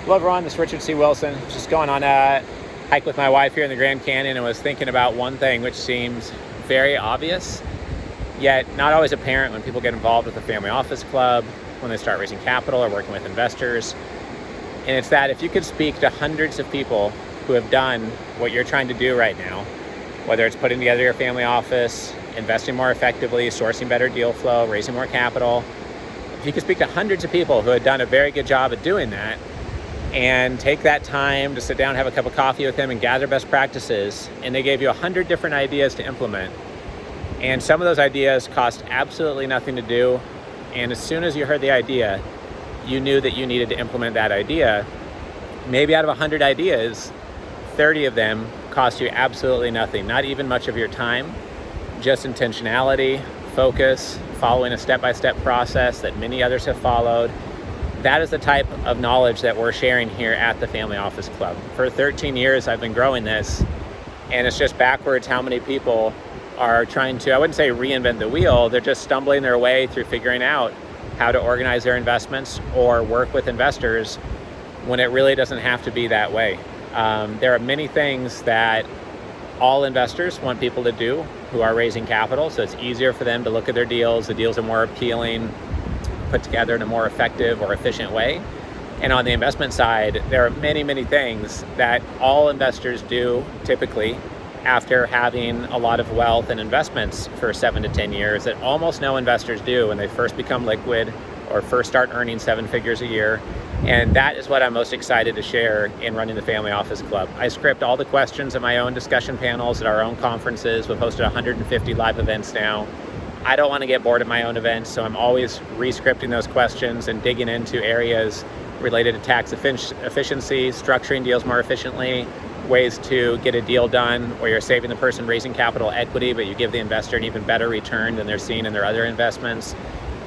Hello everyone, this is Richard C. Wilson. Just going on a hike with my wife here in the Grand Canyon and was thinking about one thing which seems very obvious, yet not always apparent when people get involved with the family office club, when they start raising capital or working with investors. And it's that if you could speak to hundreds of people who have done what you're trying to do right now, whether it's putting together your family office, investing more effectively, sourcing better deal flow, raising more capital, if you could speak to hundreds of people who had done a very good job at doing that, and take that time to sit down, have a cup of coffee with them and gather best practices. And they gave you 100 different ideas to implement. And some of those ideas cost absolutely nothing to do. And as soon as you heard the idea, you knew that you needed to implement that idea. Maybe out of 100 ideas, 30 of them cost you absolutely nothing, not even much of your time, just intentionality, focus, following a step-by-step process that many others have followed. That is the type of knowledge that we're sharing here at the Family Office Club. For 13 years, I've been growing this, and it's just backwards how many people are trying to, I wouldn't say reinvent the wheel, they're just stumbling their way through figuring out how to organize their investments or work with investors when it really doesn't have to be that way. There are many things that all investors want people to do who are raising capital, so it's easier for them to look at their deals. The deals are more appealing, put together in a more effective or efficient way. And on the investment side, there are many, many things that all investors do typically after having a lot of wealth and investments for 7 to 10 years that almost no investors do when they first become liquid or first start earning 7 figures a year. And that is what I'm most excited to share in running the Family Office Club. I script all the questions at my own discussion panels at our own conferences. We've hosted 150 live events now. I don't want to get bored at my own events, so I'm always re-scripting those questions and digging into areas related to tax efficiency, structuring deals more efficiently, ways to get a deal done where you're saving the person raising capital equity, but you give the investor an even better return than they're seeing in their other investments.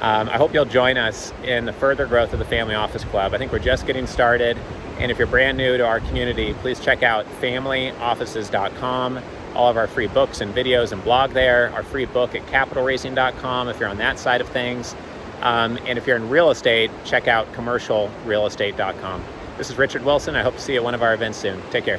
I hope you'll join us in the further growth of the Family Office Club. I think we're just getting started, and if you're brand new to our community, please check out familyoffices.com. All of our free books and videos and blog there, our free book at capitalraising.com if you're on that side of things. And if you're in real estate, check out commercialrealestate.com. This is Richard Wilson. I hope to see you at one of our events soon. Take care.